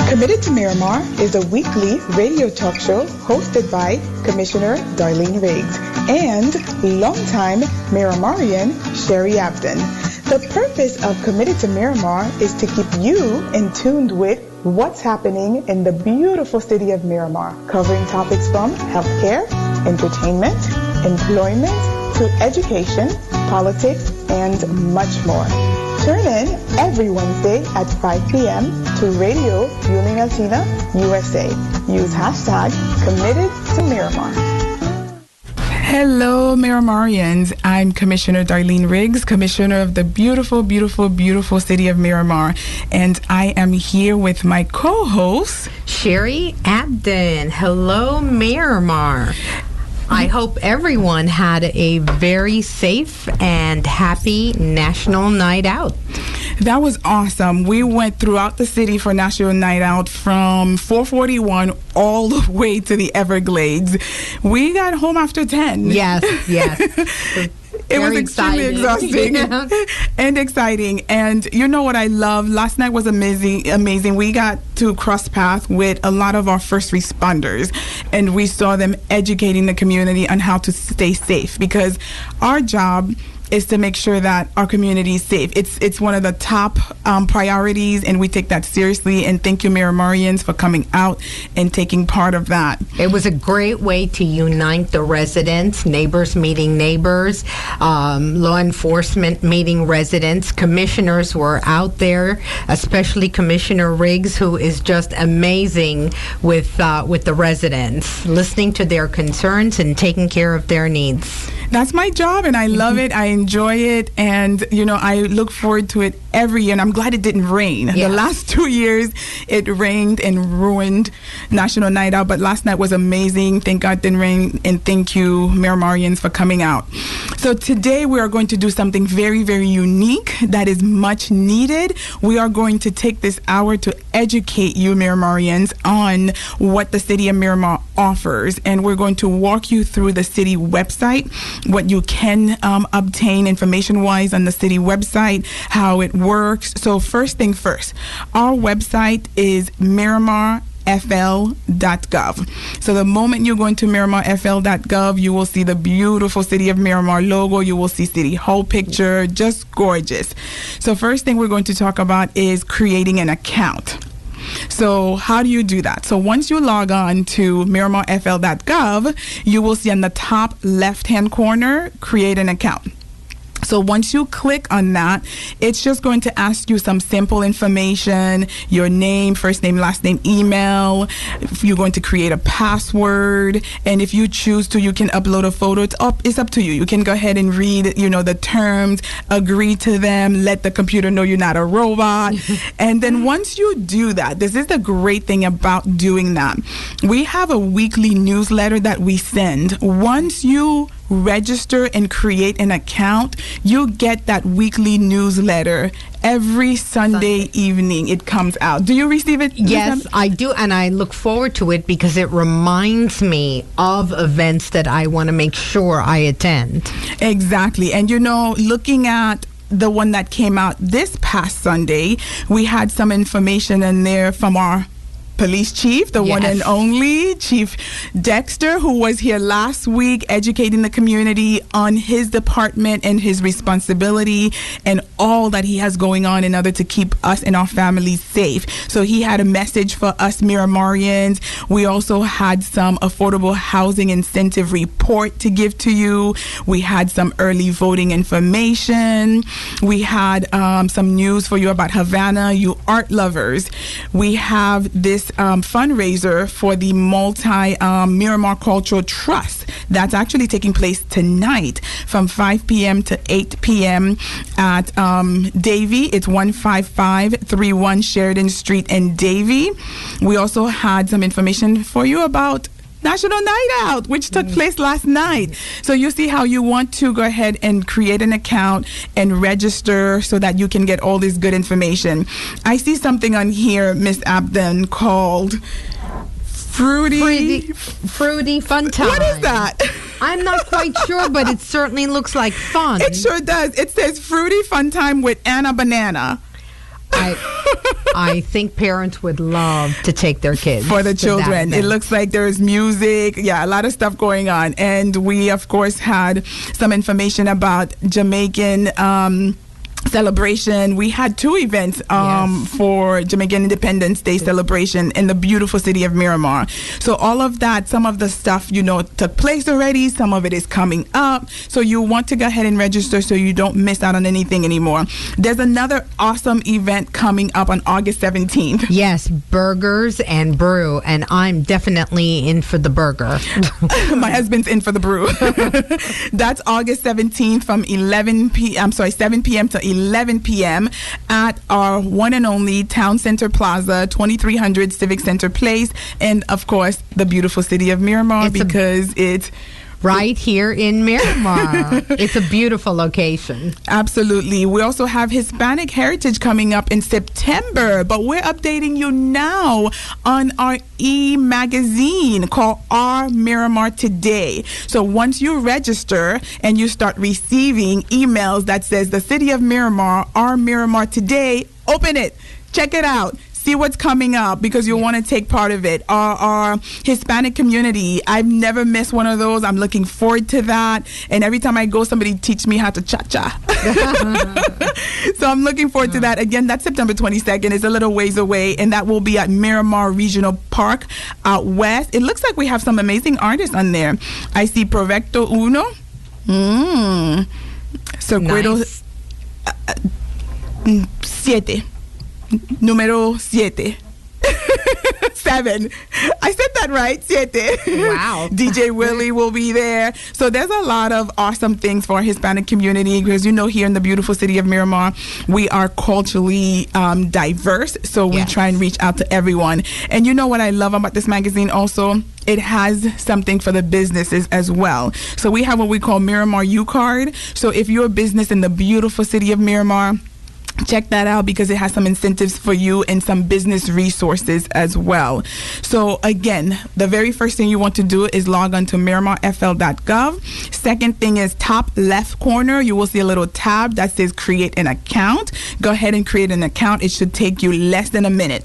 Committed to Miramar is a weekly radio talk show hosted by Commissioner Darline Riggs and longtime Miramarian Sherry Abdin. The purpose of Committed to Miramar is to keep you in tune with what's happening in the beautiful city of Miramar, covering topics from healthcare, entertainment, employment, to education, politics, and much more. Tune in every Wednesday at 5 p.m. to Radio Yuling Altina, USA. Use hashtag Committed to Miramar. Hello, Miramarians. I'm Commissioner Darline Riggs, Commissioner of the beautiful, beautiful, beautiful city of Miramar. And I am here with my co-host, Sherry Abdin. Hello, Miramar. I hope everyone had a very safe and happy National Night Out. That was awesome. We went throughout the city for National Night Out from 441 all the way to the Everglades. We got home after 10. Yes. It was extremely exhausting and exciting. And you know what I love? Last night was amazing. We got to cross paths with a lot of our first responders, and we saw them educating the community on how to stay safe, because our job is to make sure that our community is safe. It's one of the top priorities, and we take that seriously. And thank you, Miramarians, for coming out and taking part of that. It was a great way to unite the residents, neighbors meeting neighbors, law enforcement meeting residents. Commissioners were out there, especially Commissioner Riggs, who is just amazing with the residents, listening to their concerns and taking care of their needs. That's my job, and I love it. I enjoy it, and I look forward to it every year, and I'm glad it didn't rain. Yeah. The last 2 years it rained and ruined National Night Out, but last night was amazing. Thank God it didn't rain, and thank you, Miramarians, for coming out. So today we are going to do something very, very unique that is much needed. We are going to take this hour to educate you, Miramarians, on what the city of Miramar offers, and we're going to walk you through the city website, what you can obtain information-wise on the city website, how it works. So first thing first, our website is miramarfl.gov. So the moment you go into miramarfl.gov, you will see the beautiful City of Miramar logo. You will see City Hall picture, just gorgeous. So first thing we're going to talk about is creating an account. So how do you do that? So once you log on to miramarfl.gov, you will see on the top left-hand corner, create an account. So once you click on that, it's just going to ask you some simple information, your name, first name, last name, email. If you're going to create a password, and if you choose to, you can upload a photo. It's up to you. You can go ahead and read, the terms, agree to them, let the computer know you're not a robot. And then once you do that, this is the great thing about doing that. We have a weekly newsletter that we send. Once you register and create an account, you get that weekly newsletter every Sunday evening. It comes out. Do you receive it? Yes, I do, and I look forward to it because it reminds me of events that I want to make sure I attend. Exactly. And looking at the one that came out this past Sunday, we had some information in there from our police chief, the one and only Chief Dexter, who was here last week educating the community on his department and his responsibility and all that he has going on in order to keep us and our families safe. So he had a message for us Miramarians. We also had some affordable housing incentive report to give to you. We had some early voting information. We had some news for you about Havana, you art lovers. We have this fundraiser for the Miramar Cultural Trust that's actually taking place tonight from 5 p.m. to 8 p.m. at Davie. It's 15531 Sheridan Street in Davie. We also had some information for you about National Night Out, which took place last night. So you see how you want to go ahead and create an account and register so that you can get all this good information. I see something on here, Miss Abdin, called Fruity Fun Time. What is that? I'm not quite sure, but it certainly looks like fun. It sure does. It says Fruity Fun Time with Anna Banana. I think parents would love to take their kids for the to children. that It looks like there's music, a lot of stuff going on. And we, of course, had some information about Jamaican celebration. We had 2 events for Jamaican Independence Day celebration in the beautiful city of Miramar. So all of that, some of the stuff, took place already. Some of it is coming up. So you want to go ahead and register so you don't miss out on anything anymore. There's another awesome event coming up on August 17th. Yes, burgers and brew. And I'm definitely in for the burger. My husband's in for the brew. That's August 17th from 7 p.m. to 11 p.m. at our one and only Town Center Plaza, 2300 Civic Center Place, and of course the beautiful city of Miramar, because it's right here in Miramar. It's a beautiful location. Absolutely. We also have Hispanic Heritage coming up in September, but we're updating you now on our e-magazine called Our Miramar Today. So once you register and you start receiving emails that says the City of Miramar, Our Miramar Today, open it, check it out. See what's coming up, because you'll want to take part of it. Our Hispanic community, I've never missed one of those. I'm looking forward to that. And every time I go, somebody teach me how to cha-cha. So I'm looking forward to that. Again, that's September 22nd. It's a little ways away, and that will be at Miramar Regional Park out west. It looks like we have some amazing artists on there. I see Proyecto Uno. Circuito Nice. 7. Número 7. 7. I said that right. 7. Wow. DJ Willie will be there. So there's a lot of awesome things for our Hispanic community, because here in the beautiful city of Miramar, we are culturally diverse. So we try and reach out to everyone. And you know what I love about this magazine also? It has something for the businesses as well. So we have what we call Miramar U Card. So if you're a business in the beautiful city of Miramar, check that out, because it has some incentives for you and some business resources as well. So again, the very first thing you want to do is log on to miramarfl.gov. Second thing is top left corner, you will see a little tab that says create an account. Go ahead and create an account. It should take you less than a minute.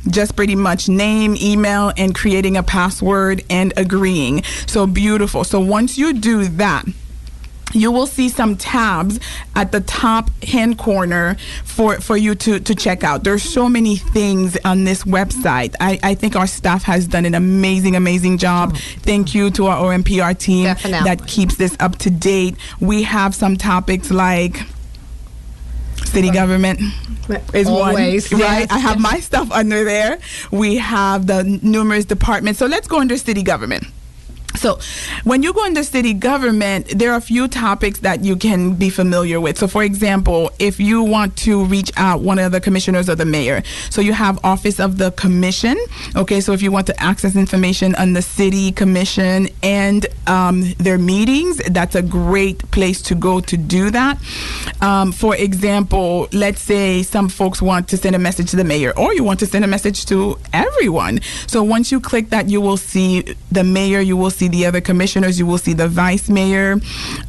Just pretty much name, email, and creating a password and agreeing. So beautiful. So once you do that, you will see some tabs at the top hand corner for you to check out. There's so many things on this website. I think our staff has done an amazing job. Thank you to our OMPR team that keeps this up to date. We have some topics like city government is always one, right? Yes. I have my stuff under there. We have the numerous departments. So let's go under city government. So when you go into city government, there are a few topics that you can be familiar with. So for example, if you want to reach out one of the commissioners or the mayor, so you have office of the commission. Okay, so if you want to access information on the city commission and their meetings, that's a great place to go to do that. For example, let's say some folks want to send a message to the mayor, or you want to send a message to everyone. So once you click that, you will see the mayor, you will see the other commissioners, you will see the vice mayor.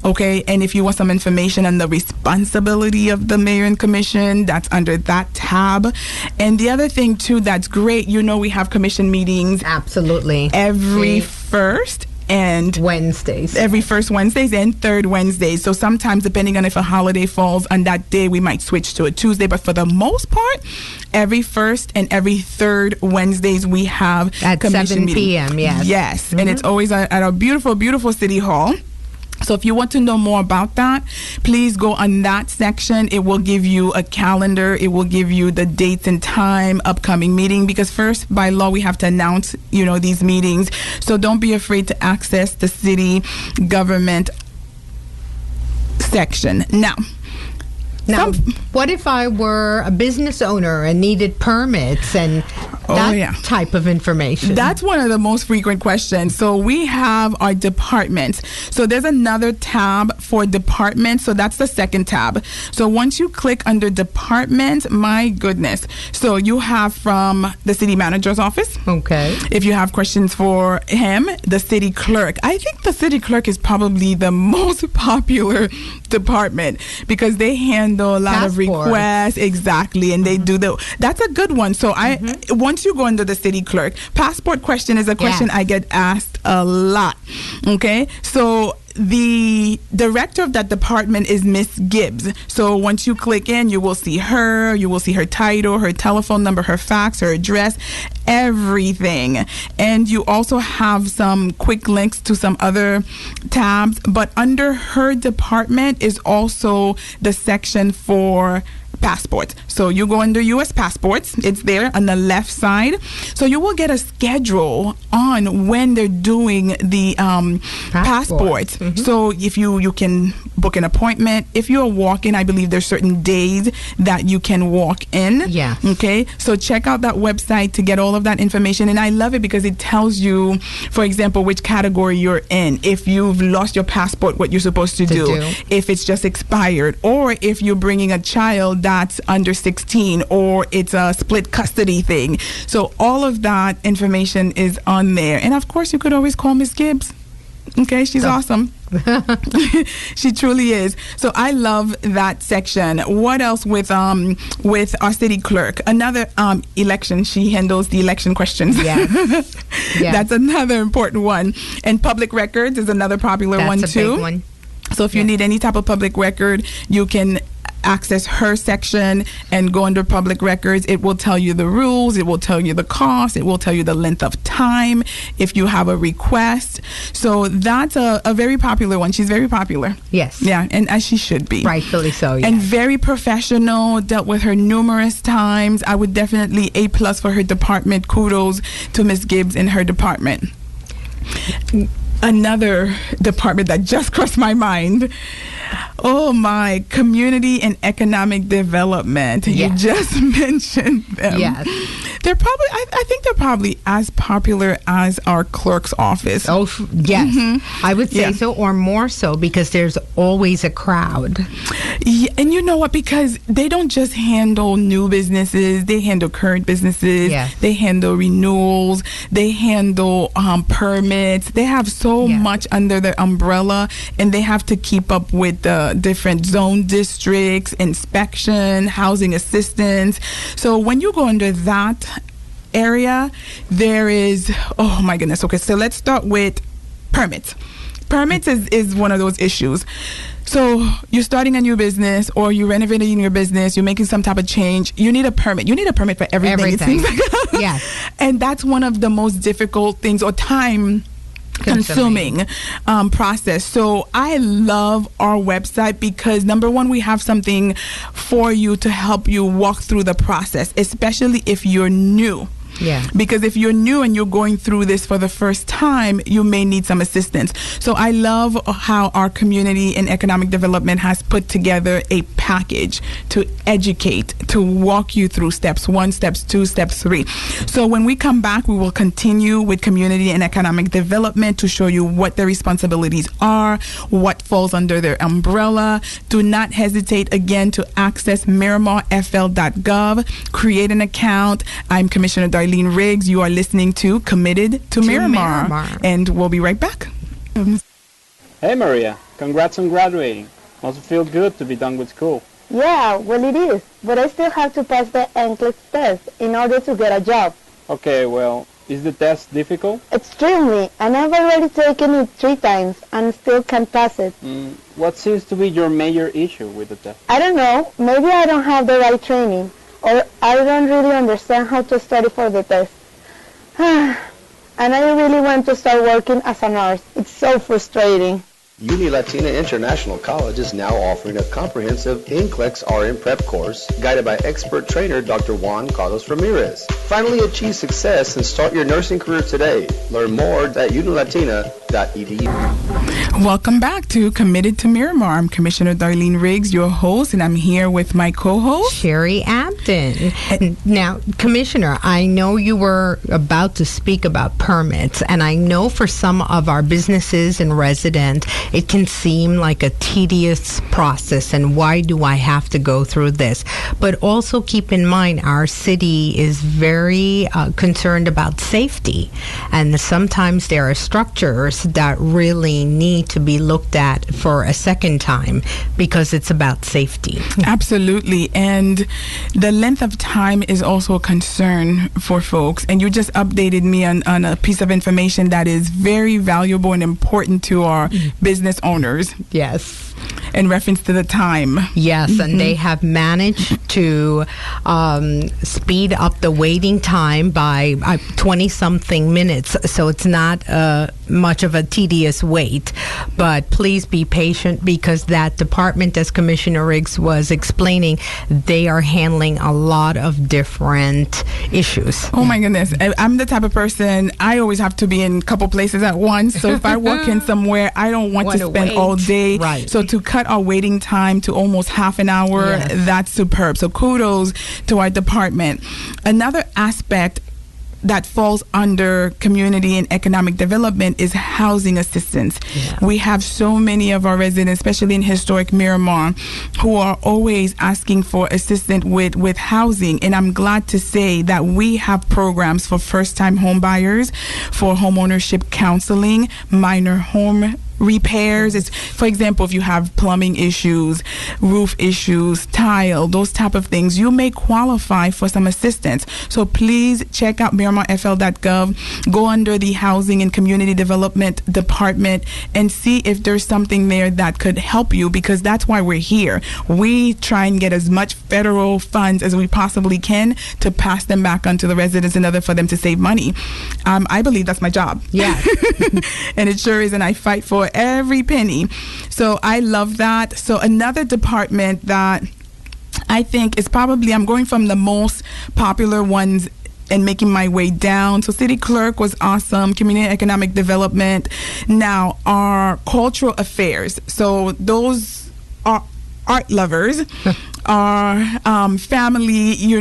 Okay, and if you want some information on the responsibility of the mayor and commission, that's under that tab. And the other thing too that's great, we have commission meetings Absolutely. every first and Wednesdays. Every first Wednesdays and third Wednesdays. So sometimes, depending on if a holiday falls on that day, we might switch to a Tuesday. But for the most part, every first and every third Wednesdays, we have at commission 7 meeting. p.m. Yes. Yes, and it's always at our beautiful, beautiful city hall. So if you want to know more about that, please go on that section. It will give you a calendar. It will give you the dates and time, upcoming meeting, because first, by law, we have to announce, these meetings. So don't be afraid to access the city government section. Now, what if I were a business owner and needed permits and that type of information? That's one of the most frequent questions. So we have our departments. So there's another tab for departments. So that's the second tab. So once you click under departments, my goodness. So you have from the city manager's office. Okay. If you have questions for him, the city clerk. I think the city clerk is probably the most popular department because they handle a lot of requests. Exactly. And they do that's a good one. So once you go under the city clerk, passport question is a question I get asked a lot. Okay. So the director of that department is Miss Gibbs. So once you click in, you will see her title, her telephone number, her fax, her address, everything. And you also have some quick links to some other tabs. But under her department is also the section for passports. So you go under U.S. passports. It's there on the left side. So you will get a schedule on when they're doing the passports. So if you can book an appointment. If you're walking, I believe there's certain days that you can walk in. Yeah. Okay. So check out that website to get all of that information. And I love it because it tells you, for example, which category you're in. If you've lost your passport, what you're supposed to do. If it's just expired, or if you're bringing a child that's under 16, or it's a split custody thing. So all of that information is on there. And of course, you could always call Miss Gibbs. Okay, she's awesome. She truly is. So I love that section. What else with our city clerk? Another election. She handles the election questions. Yes. That's another important one. And public records is another popular one too. That's a big one. So if you need any type of public record, you can access her section and go under public records. It will tell you the rules. It will tell you the cost. It will tell you the length of time if you have a request. So that's a very popular one. She's very popular. Yes. Yeah, and as she should be. Rightfully so, yes. And very professional. Dealt with her numerous times. I would definitely A+ for her department. Kudos to Ms. Gibbs and her department. Another department that just crossed my mind. Oh my, community and economic development. Yes. You just mentioned them. Yes. They're probably, I think they're probably as popular as our clerk's office. Oh, yes. I would say so, or more so, because there's always a crowd. Yeah, and you know what? Because they don't just handle new businesses. They handle current businesses. Yes. They handle renewals. They handle permits. They have so much under their umbrella, and they have to keep up with the different zone districts, inspection, housing assistance. So when you go under that area, there is, oh my goodness. Okay, so let's start with permits. Permits is one of those issues. So you're starting a new business, or you're renovating your business, you're making some type of change, you need a permit. You need a permit for everything. It seems like. Yes. And that's one of the most difficult things, or time consuming process. So I love our website because, number one, we have something for you to help you walk through the process, especially if you're new. Yeah. Because if you're new and you're going through this for the first time, you may need some assistance. So I love how our community and economic development has put together a package to educate, to walk you through steps 1, steps 2, steps 3. So when we come back, we will continue with community and economic development to show you what their responsibilities are, what falls under their umbrella. Do not hesitate again to access miramarfl.gov, create an account. I'm Commissioner Darline Riggs. You are listening to Committed to Miramar. And we'll be right back. Hey Maria, congrats on graduating. Must feel good to be done with school. Yeah, well it is, but I still have to pass the NCLEX test in order to get a job. Okay, well, is the test difficult? Extremely, and I've already taken it 3 times and still can't pass it. What seems to be your major issue with the test? I don't know, maybe I don't have the right training, or I don't really understand how to study for the test. And I really want to start working as a nurse. It's so frustrating. Uni Latina International College is now offering a comprehensive NCLEX RN prep course guided by expert trainer Dr. Juan Carlos Ramirez. Finally achieve success and start your nursing career today. Learn more at unilatina.edu. Welcome back to Committed to Miramar. I'm Commissioner Darline Riggs, your host, and I'm here with my co-host, Sherry Abdin. Now, Commissioner, I know you were about to speak about permits, and I know for some of our businesses and residents, it can seem like a tedious process, and why do I have to go through this? But also keep in mind, our city is very concerned about safety, and sometimes there are structures that really need need to be looked at for a second time because it's about safety. Absolutely. And the length of time is also a concern for folks. And you just updated me on a piece of information that is very valuable and important to our business owners. Yes. In reference to the time. Yes, and they have managed to speed up the waiting time by 20-something minutes. So it's not much of a tedious wait. But please be patient because that department, as Commissioner Riggs was explaining, they are handling a lot of different issues. Oh my goodness. I'm the type of person, I always have to be in a couple places at once. So if I walk in somewhere, I don't want to spend all day. Right. So to cut our waiting time to almost half an hour, that's superb. So kudos to our department. Another aspect that falls under community and economic development is housing assistance. Yeah. We have so many of our residents, especially in historic Miramar, who are always asking for assistance with housing. And I'm glad to say that we have programs for first-time home buyers, for home ownership counseling, minor home repairs. It's, for example, if you have plumbing issues, roof issues, tile, those type of things, you may qualify for some assistance. So please check out miramarfl.gov, go under the Housing and Community Development Department and see if there's something there that could help you, because that's why we're here. We try and get as much federal funds as we possibly can to pass them back onto the residents in order for them to save money. I believe that's my job. Yeah. And it sure is, and I fight for every penny. So I love that. So another department that I think is probably, I'm going from the most popular ones and making my way down. So city clerk was awesome, community and economic development. Now our cultural affairs. So those are art lovers. Our family,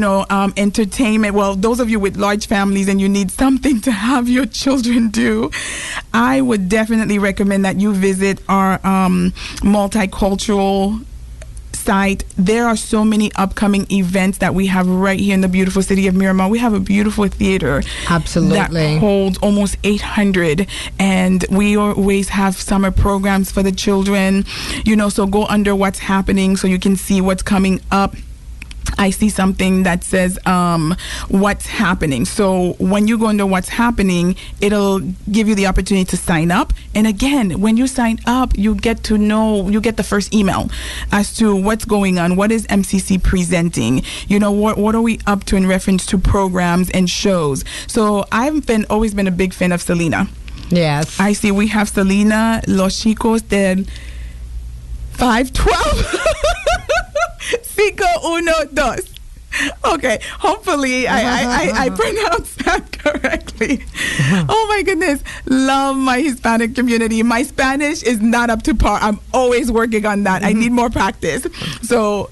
entertainment. Well, those of you with large families and you need something to have your children do, I would definitely recommend that you visit our multicultural site. There are so many upcoming events that we have right here in the beautiful city of Miramar. We have a beautiful theater. Absolutely. That holds almost 800, and we always have summer programs for the children. So go under what's happening so you can see what's coming up. I see something that says what's happening. So when you go under what's happening, it'll give you the opportunity to sign up. And again, when you sign up, you get to know, you get the first email as to what's going on. What is MCC presenting? What are we up to in reference to programs and shows? So I've always been a big fan of Selena. Yes. I see we have Selena, Los Chicos del 512. 512. Okay, hopefully I pronounced that correctly. Oh my goodness, love my Hispanic community. My Spanish is not up to par. I'm always working on that. I need more practice. So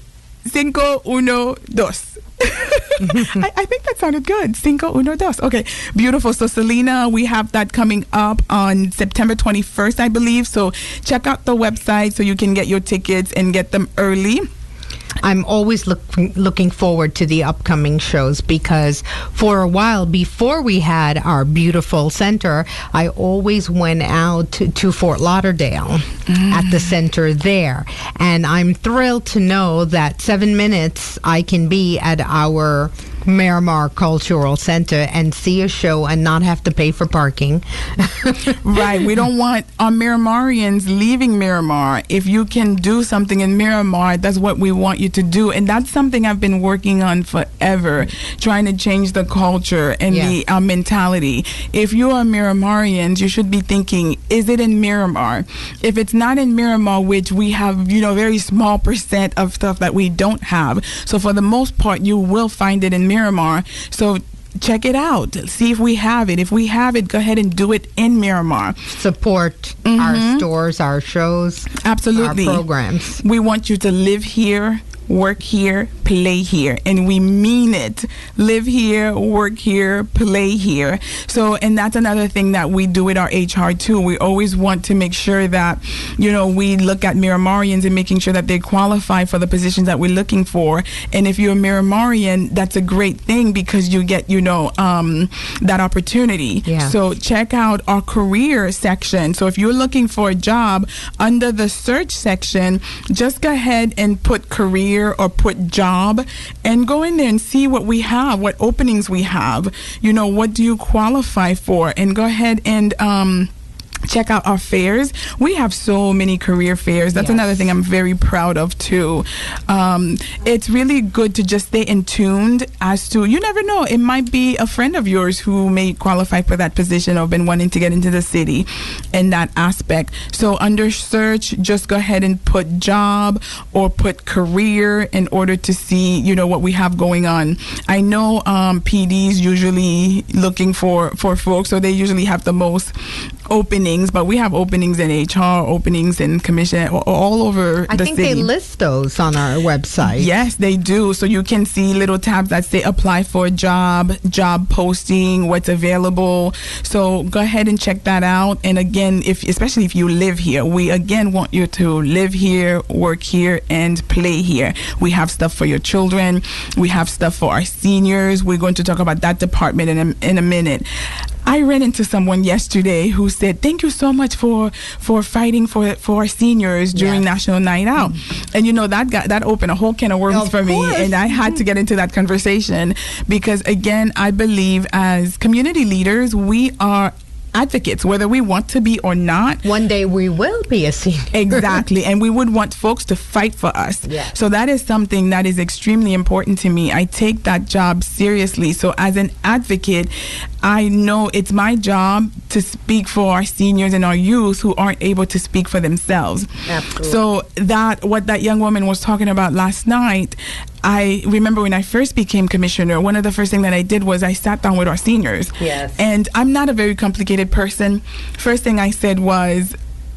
512. I think that sounded good. 512. Okay, beautiful. So Selena, we have that coming up on September 21st, I believe. So check out the website so you can get your tickets and get them early. I'm always looking forward to the upcoming shows because for a while before we had our beautiful center, I always went out to Fort Lauderdale at the center there. And I'm thrilled to know that 7 minutes I can be at our Miramar Cultural Center and see a show and not have to pay for parking. Right. We don't want our Miramarians leaving Miramar. If you can do something in Miramar, that's what we want you to do. And that's something I've been working on forever, trying to change the culture and the mentality. If you are Miramarians, you should be thinking, is it in Miramar? If it's not in Miramar, which we have, very small percent of stuff that we don't have. So for the most part, you will find it in Miramar. So check it out. See if we have it. If we have it, go ahead and do it in Miramar. Support our stores, our shows, absolutely, our programs. We want you to live here, work here, play here. And we mean it. Live here, work here, play here. So, and that's another thing that we do with our HR too. We always want to make sure that, we look at Miramarians and making sure that they qualify for the positions that we're looking for. And if you're a Miramarian, that's a great thing because you get, that opportunity. Yeah. So check out our career section. So if you're looking for a job, under the search section, just go ahead and put career or put job and go in there and see what we have, what openings we have. What do you qualify for? And go ahead and check out our fairs. We have so many career fairs. That's another thing I'm very proud of too. It's really good to just stay in tuned as to, you never know, it might be a friend of yours who may qualify for that position or been wanting to get into the city in that aspect. So under search, just go ahead and put job or put career in order to see, what we have going on. I know PDs usually looking for folks, so they usually have the most openings, but we have openings in HR, openings in commission, all over the city. I think they list those on our website. Yes, they do. So you can see little tabs that say apply for a job posting, what's available. So go ahead and check that out. And again, especially if you live here, we again want you to live here, work here, and play here. We have stuff for your children. We have stuff for our seniors. We're going to talk about that department in a minute. I ran into someone yesterday who said, thank you so much for fighting for our seniors during National Night Out. And that opened a whole can of worms for me. And I had to get into that conversation because, again, I believe as community leaders, we are advocates, whether we want to be or not. One day we will be a senior. Exactly. And we would want folks to fight for us. Yes. So that is something that is extremely important to me. I take that job seriously. So as an advocate, I know it's my job to speak for our seniors and our youth who aren't able to speak for themselves. Absolutely. So what that young woman was talking about last night, I remember when I first became commissioner, one of the first things that I did was I sat down with our seniors. Yes. And I'm not a very complicated person. First thing I said was,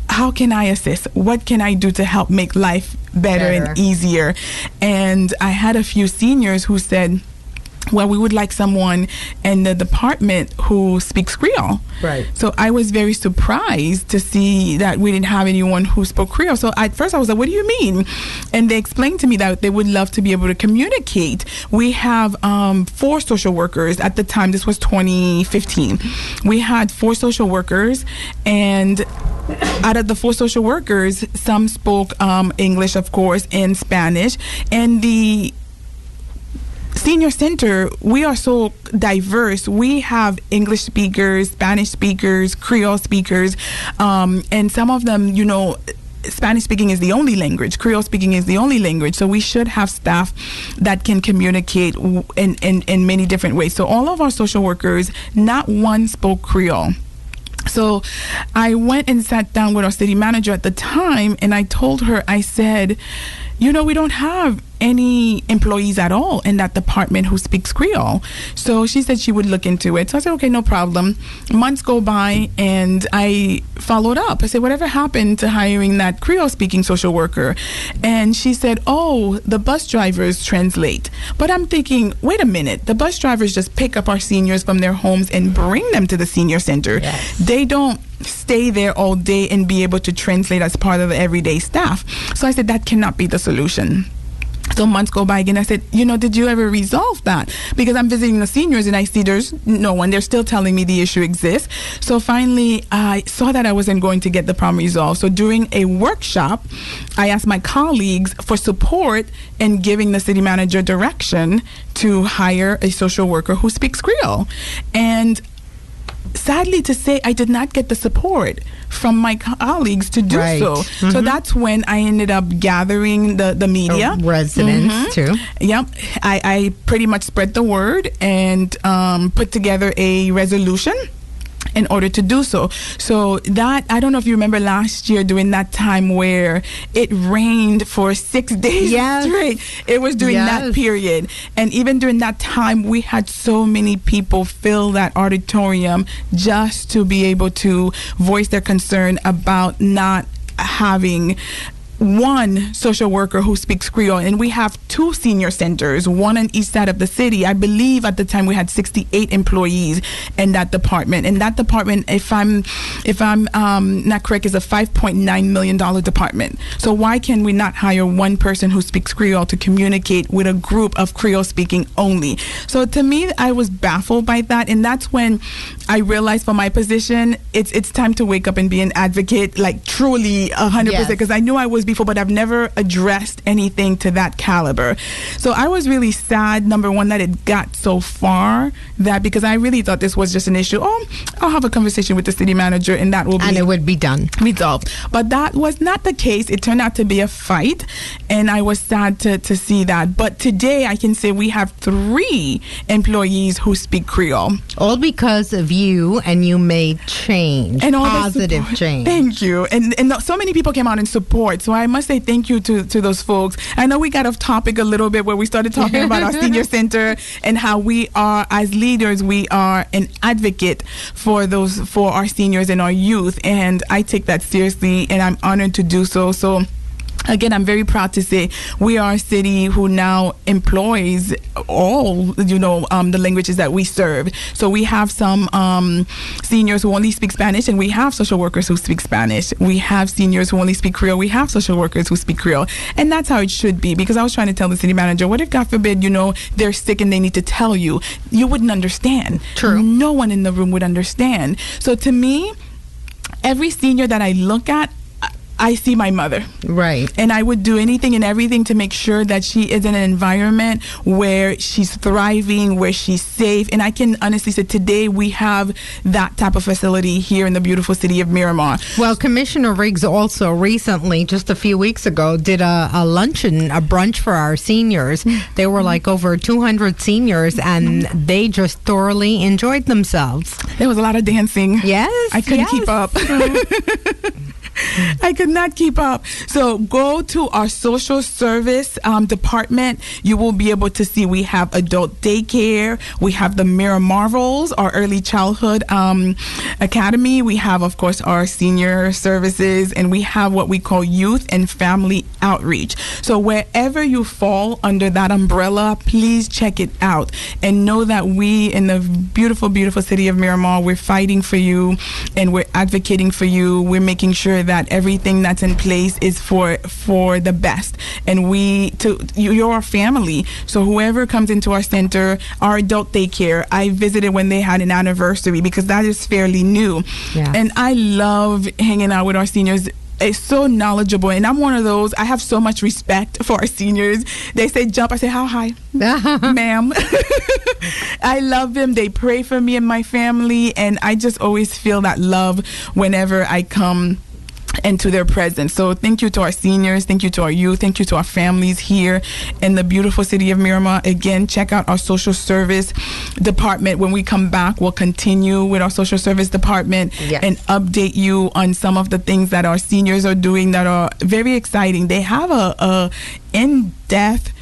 how can I assist? What can I do to help make life better and easier? And I had a few seniors who said, well, we would like someone in the department who speaks Creole. Right. So I was very surprised to see that we didn't have anyone who spoke Creole. So at first I was like, what do you mean? And they explained to me that they would love to be able to communicate. We have 4 social workers at the time. This was 2015. We had 4 social workers, and out of the 4 social workers, some spoke English, of course, and Spanish. And the Senior Center, we are so diverse. We have English speakers, Spanish speakers, Creole speakers, and some of them, Spanish speaking is the only language. Creole speaking is the only language. So we should have staff that can communicate in many different ways. So all of our social workers, not one spoke Creole. So I went and sat down with our city manager at the time, and I told her, I said, we don't have any employees at all in that department who speaks Creole. So she said she would look into it. So I said, okay, no problem. Months go by, and I followed up. I said, whatever happened to hiring that Creole speaking social worker? And she said, oh, the bus drivers translate. But I'm thinking, wait a minute, the bus drivers just pick up our seniors from their homes and bring them to the senior center. Yes. They don't stay there all day and be able to translate as part of the everyday staff. So I said, that cannot be the solution. So months go by again. I said, did you ever resolve that? Because I'm visiting the seniors and I see there's no one. They're still telling me the issue exists. So finally, I saw that I wasn't going to get the problem resolved. So during a workshop, I asked my colleagues for support in giving the city manager direction to hire a social worker who speaks Creole. And sadly to say, I did not get the support from my colleagues to do so. Mm-hmm. So that's when I ended up gathering the media. Residents, too. Yep. I pretty much spread the word and put together a resolution in order to do so. So that, I don't know if you remember last year during that time where it rained for 6 days straight. It was during that period. And even during that time, we had so many people fill that auditorium just to be able to voice their concern about not having one social worker who speaks Creole, and we have 2 senior centers, one on each side of the city. I believe at the time we had 68 employees in that department. And that department, if I'm not correct, is a $5.9 million department. So why can we not hire one person who speaks Creole to communicate with a group of Creole speaking only? So to me, I was baffled by that, and that's when I realized for my position, it's time to wake up and be an advocate, like truly 100%, because I knew I was before, but I've never addressed anything to that caliber. So I was really sad, number one, that it got so far, that because I really thought this was just an issue. Oh, I'll have a conversation with the city manager and that will be... And it would be done. Resolved. But that was not the case. It turned out to be a fight, and I was sad to see that. But today I can say we have 3 employees who speak Creole. All because of you, and you made change. And all positive change. Thank you. And so many people came out in support. So I must say thank you to those folks. I know we got off topic a little bit where we started talking about our senior center and how we are, as leaders, we are an advocate for our seniors and our youth. And I take that seriously, and I'm honored to do so. So again, I'm very proud to say we are a city who now employs all, the languages that we serve. So we have some seniors who only speak Spanish, and we have social workers who speak Spanish. We have seniors who only speak Creole. We have social workers who speak Creole. And that's how it should be, because I was trying to tell the city manager, what if, God forbid, they're sick and they need to tell you? You wouldn't understand. True. No one in the room would understand. So to me, every senior that I look at, I see my mother. Right. And I would do anything and everything to make sure that she is in an environment where she's thriving, where she's safe. And I can honestly say today we have that type of facility here in the beautiful city of Miramar. Well, Commissioner Riggs also recently, just a few weeks ago, did a luncheon, a brunch for our seniors. There were like over 200 seniors, and they just thoroughly enjoyed themselves. There was a lot of dancing. Yes. I couldn't keep up. I could not keep up. So go to our social service department. You will be able to see we have adult daycare. We have the Miramarvels, our early childhood academy. We have, of course, our senior services, and we have what we call youth and family outreach. So wherever you fall under that umbrella, please check it out and know that we in the beautiful, beautiful city of Miramar, we're fighting for you and we're advocating for you. We're making sure that everything that's in place is for the best. And you're our family. So whoever comes into our center, our adult daycare, I visited when they had an anniversary because that is fairly new. Yeah. And I love hanging out with our seniors. It's so knowledgeable, and I'm one of those. I have so much respect for our seniors. They say jump, I say how high, ma'am. I love them. They pray for me and my family, and I just always feel that love whenever I come into their presence. So thank you to our seniors, thank you to our youth, thank you to our families here in the beautiful city of Miramar. Again, check out our social service department. When we come back, we'll continue with our social service department and update you on some of the things that our seniors are doing that are very exciting. They have a in-depth,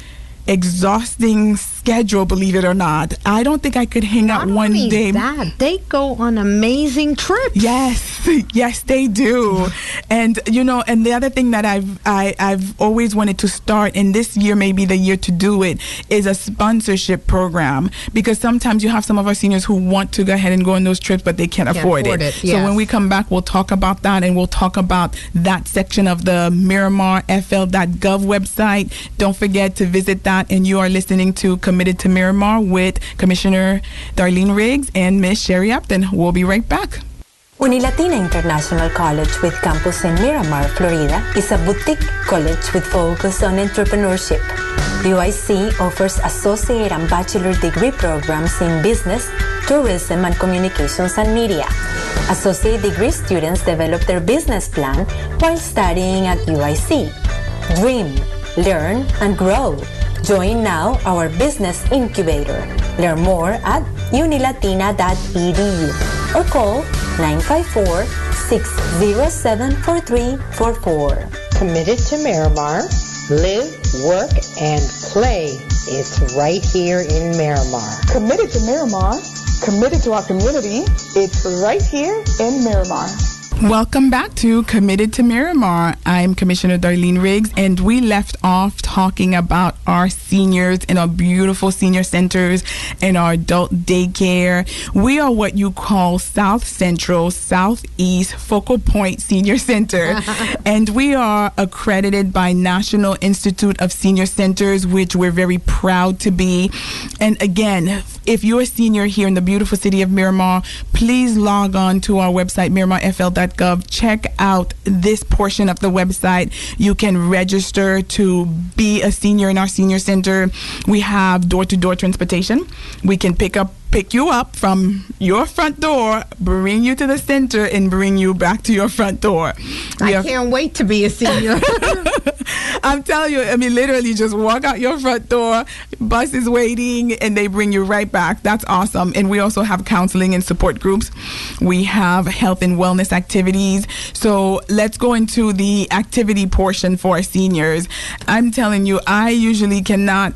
exhausting schedule, believe it or not. I don't think I could hang out one day. They go on amazing trips. Yes, they do. And and the other thing that I've always wanted to start, and this year may be the year to do it, is a sponsorship program, because sometimes you have some of our seniors who want to go ahead and go on those trips, but they can't afford it. Yes. So when we come back, we'll talk about that, and we'll talk about that section of the MiramarFL.gov website. Don't forget to visit that. And you are listening to Committed to Miramar with Commissioner Darline Riggs and Miss Sherry Abdin. We'll be right back. Unilatina International College with campus in Miramar, Florida is a boutique college with focus on entrepreneurship. UIC offers associate and bachelor degree programs in business, tourism, and communications and media. Associate degree students develop their business plan while studying at UIC. Dream, learn, and grow. Join now our business incubator. Learn more at unilatina.edu or call 954-607-4344. Committed to Miramar, live, work, and play. It's right here in Miramar. Committed to Miramar, committed to our community. It's right here in Miramar. Welcome back to Committed to Miramar. I'm Commissioner Darline Riggs, and we left off talking about our seniors in our beautiful senior centers and our adult daycare. We are what you call South Central, Southeast Focal Point Senior Center, and we are accredited by National Institute of Senior Centers, which we're very proud to be. And again, if you're a senior here in the beautiful city of Miramar, please log on to our website, miramarfl.gov. Check out this portion of the website. You can register to be a senior in our senior center. We have door-to-door transportation. We can pick you up from your front door, bring you to the center, and bring you back to your front door. I can't wait to be a senior. I'm telling you, I mean, literally just walk out your front door, bus is waiting, and they bring you right back. That's awesome. And we also have counseling and support groups. We have health and wellness activities. So let's go into the activity portion for our seniors. I'm telling you, I usually cannot,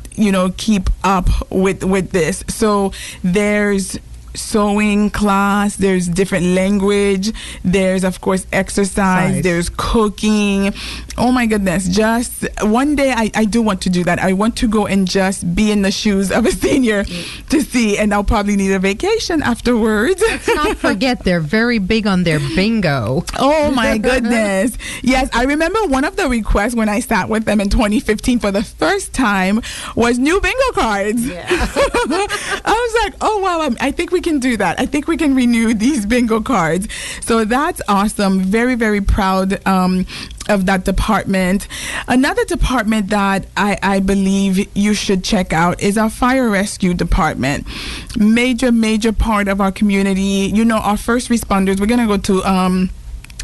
keep up with this. So there's sewing class, there's different language, there's of course exercise, there's cooking. Oh my goodness, just one day I do want to do that. I want to go and just be in the shoes of a senior to see, and I'll probably need a vacation afterwards. Let's not forget they're very big on their bingo. Oh my goodness. Yes, I remember one of the requests when I sat with them in 2015 for the first time was new bingo cards. Yeah. I was like, oh wow, I think we can do that. I think we can renew these bingo cards. So that's awesome. Very, very proud of that department. Another department that I believe you should check out is our fire rescue department. Major part of our community. Our first responders, we're going to go to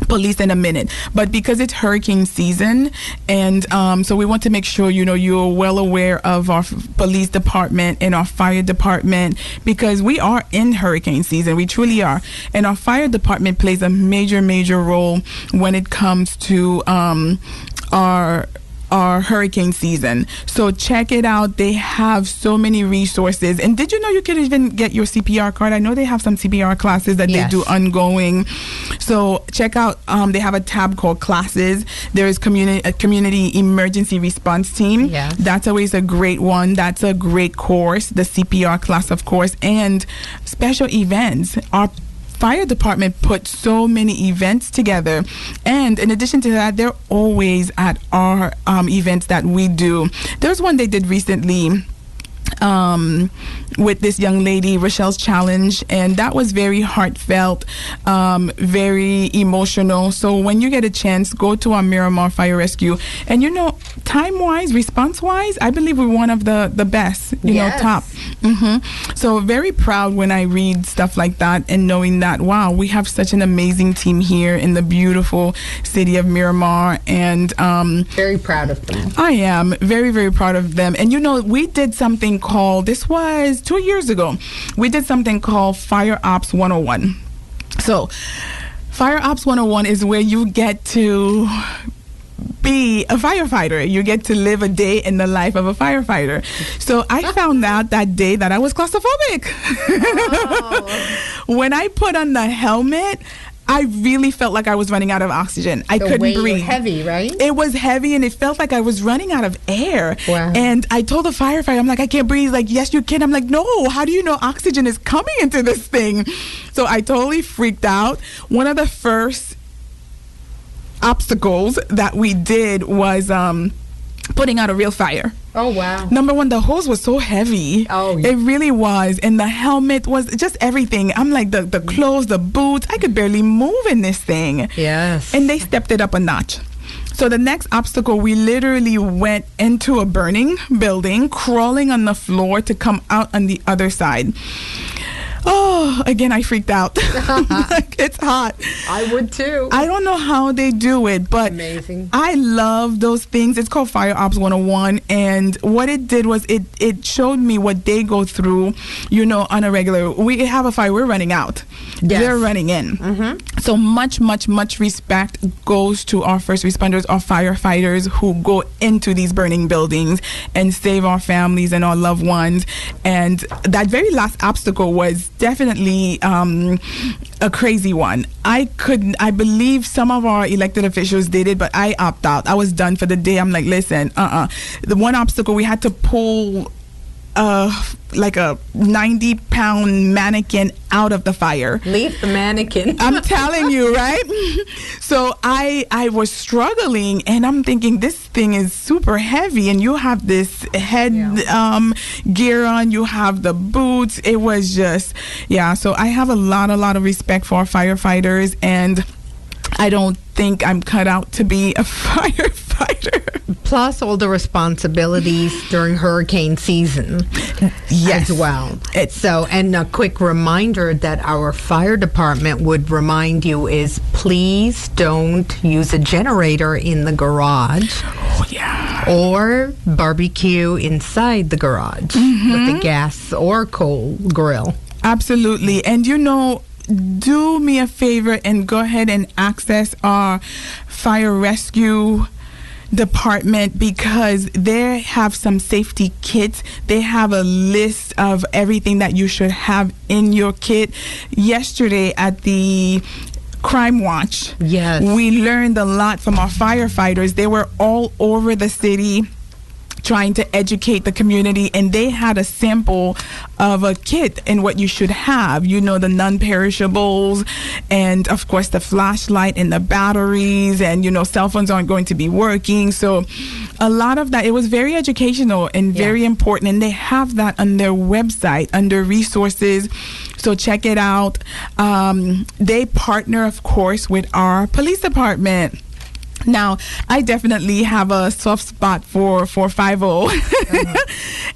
police in a minute, but because it's hurricane season, and so we want to make sure you're well aware of our police department and our fire department, because we are in hurricane season. We truly are, and our fire department plays a major role when it comes to our hurricane season. So check it out. They have so many resources. And did you know you could even get your CPR card? I know they have some CPR classes that they do ongoing. So check out, they have a tab called classes. There is community emergency response team. Yes. That's always a great one. That's a great course, the CPR class, of course, and special events. Our fire department put so many events together, and in addition to that, they're always at our events that we do. There's one they did recently with this young lady, Rochelle's Challenge, and that was very heartfelt, very emotional. So when you get a chance, go to our Miramar Fire Rescue. And time-wise, response-wise, I believe we're one of the best, top. So very proud when I read stuff like that and knowing that, wow, we have such an amazing team here in the beautiful city of Miramar. And very proud of them. I am very, very proud of them. And we did something called, this was 2 years ago, we did something called Fire Ops 101. So Fire Ops 101 is where you get to be a firefighter. You get to live a day in the life of a firefighter. So I found out that day that I was claustrophobic. Oh. When I put on the helmet, I really felt like I was running out of oxygen. I couldn't breathe. It was heavy, right? It was heavy, and it felt like I was running out of air. Wow. And I told the firefighter, I'm like, I can't breathe. Like, yes, you can. I'm like, no, how do you know oxygen is coming into this thing? So I totally freaked out. One of the first obstacles that we did was putting out a real fire. Oh, wow. Number one, the hose was so heavy. Oh, yeah. It really was. And the helmet was just everything. I'm like, the clothes, the boots, I could barely move in this thing. Yes. And they stepped it up a notch. So the next obstacle, we literally went into a burning building, crawling on the floor to come out on the other side. Oh, again, I freaked out. Like, it's hot. I would too. I don't know how they do it, but amazing. I love those things. It's called Fire Ops 101, and what it did was it showed me what they go through, on a regular. We have a fire, we're running out. Yes. They're running in. Mm-hmm. So much respect goes to our first responders, our firefighters who go into these burning buildings and save our families and our loved ones. And that very last obstacle was definitely a crazy one. I believe some of our elected officials did it, but I opted out. I was done for the day. I'm like, listen, the one obstacle, we had to pull like a 90-pound mannequin out of the fire. Leave the mannequin. I'm telling you, right? So I was struggling, and I'm thinking, this thing is super heavy, and you have this head gear on, you have the boots. It was just, so I have a lot of respect for our firefighters, and I don't think I'm cut out to be a firefighter. Plus all the responsibilities during hurricane season as well. So, and a quick reminder that our fire department would remind you is please don't use a generator in the garage. Or barbecue inside the garage with a gas or coal grill. Absolutely. And do me a favor and go ahead and access our fire rescue department, because they have some safety kits. They have a list of everything that you should have in your kit. Yesterday at the Crime Watch, we learned a lot from our firefighters. They were all over the city trying to educate the community, and they had a sample of a kit and what you should have, the non-perishables, and of course the flashlight and the batteries, and cell phones aren't going to be working. So a lot of that, it was very educational and very important, and they have that on their website under resources. So check it out. They partner, of course, with our police department. Now, I definitely have a soft spot for 450.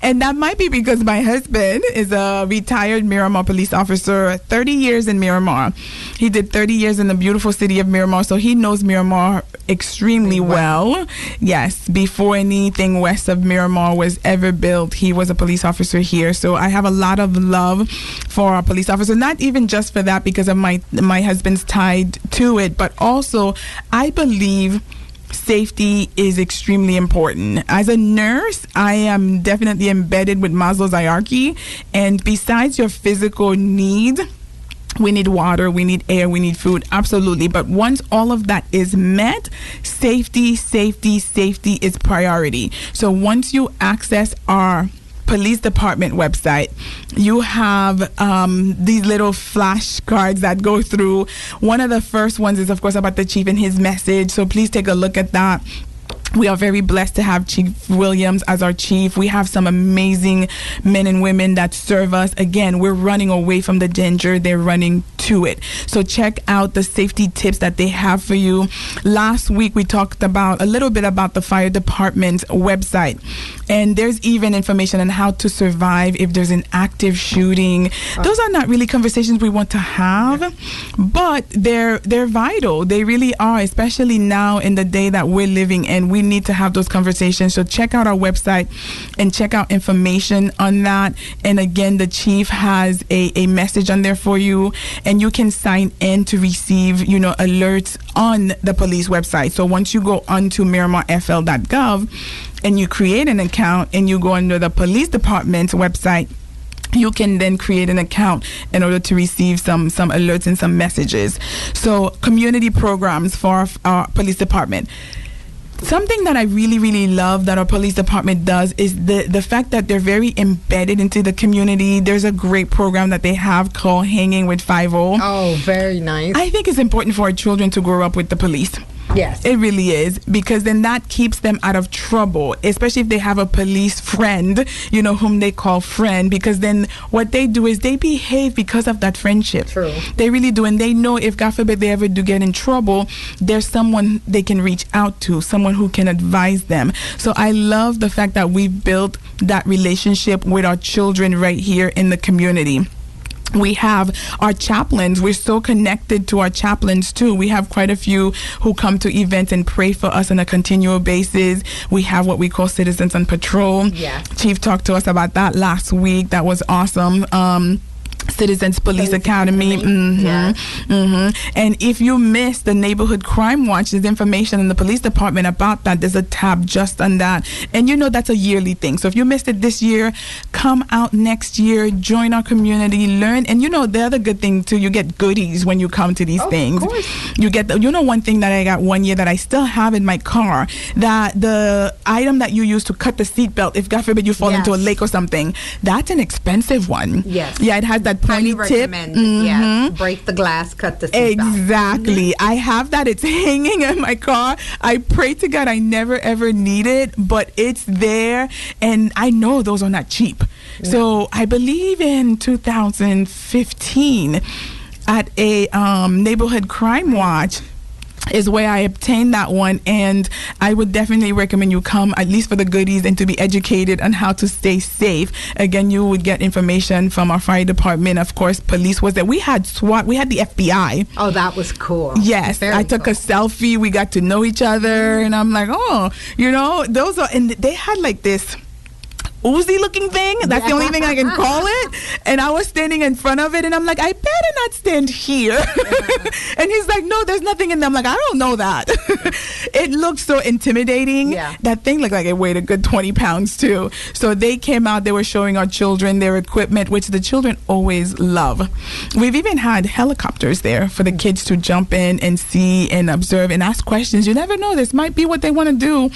And that might be because my husband is a retired Miramar police officer, 30 years in Miramar. He did 30 years in the beautiful city of Miramar, so he knows Miramar extremely well. Yes, before anything west of Miramar was ever built, he was a police officer here. So I have a lot of love for our police officer, not even just for that because of my husband's tied to it, but also I believe safety is extremely important. As a nurse, I am definitely embedded with Maslow's hierarchy, and besides your physical needs, we need water, we need air, we need food, absolutely. But once all of that is met, safety is priority. So once you access our police department website, you have these little flashcards that go through. One of the first ones is, of course, about the chief and his message. So please take a look at that. We are very blessed to have Chief Williams as our chief. We have some amazing men and women that serve us. Again, we're running away from the danger. They're running to it. So check out the safety tips that they have for you. Last week, we talked about a little bit about the fire department's website. And there's even information on how to survive if there's an active shooting. Those are not really conversations we want to have, but they're vital. They really are, especially now in the day that we're living in. We need to have those conversations. So check out our website and check out information on that. And again, the chief has a message on there for you, and you can sign in to receive, alerts on the police website. So once you go onto miramarfl.gov and you create an account and you go under the police department's website, you can then create an account in order to receive some alerts and some messages. So community programs for our police department. Something that I really, really love that our police department does is the fact that they're very embedded into the community. There's a great program that they have called Hanging with 50. Oh, very nice. I think it's important for our children to grow up with the police. Yes. It really is, because then that keeps them out of trouble, especially if they have a police friend, whom they call friend, because then what they do is they behave because of that friendship. True. They really do, and they know if, God forbid, they ever do get in trouble, there's someone they can reach out to, someone who can advise them. So I love the fact that we've built that relationship with our children right here in the community. We have our chaplains. We're so connected to our chaplains too. We have quite a few who come to events and pray for us on a continual basis. We have what we call Citizens on Patrol. Yeah. Chief talked to us about that last week. That was awesome. Citizens Police Academy. And if you missed the Neighborhood Crime Watch, there's information in the police department about that. There's a tab just on that. And that's a yearly thing. So if you missed it this year, come out next year, join our community, learn. And the other good thing too, you get goodies when you come to these things. Of course. You get one thing that I got one year that I still have in my car, that the item that you use to cut the seatbelt, if God forbid you fall into a lake or something, that's an expensive one. Yes. Yeah, it has that pointy tip. Yes. Break the glass, cut the seatbelt. Exactly. I have that. It's hanging in my car. I pray to God I never ever need it, but it's there, and I know those are not cheap. No. So I believe in 2015 at a Neighborhood Crime Watch is where I obtained that one, and I would definitely recommend you come at least for the goodies and to be educated on how to stay safe. Again, you would get information from our fire department. Of course, police was there. We had SWAT. We had the FBI. Oh, that was cool. Yes. I took a selfie. We got to know each other, and I'm like, those are, and they had like this Uzi looking thing. That's the only thing I can call it. And I was standing in front of it, and I'm like, I better not stand here. And he's like, no, there's nothing in there. I'm like, I don't know that. It looked so intimidating. Yeah. That thing looked like it weighed a good 20 pounds too. So they came out, they were showing our children their equipment, which the children always love. We've even had helicopters there for the kids to jump in and see and observe and ask questions. You never know, this might be what they want to do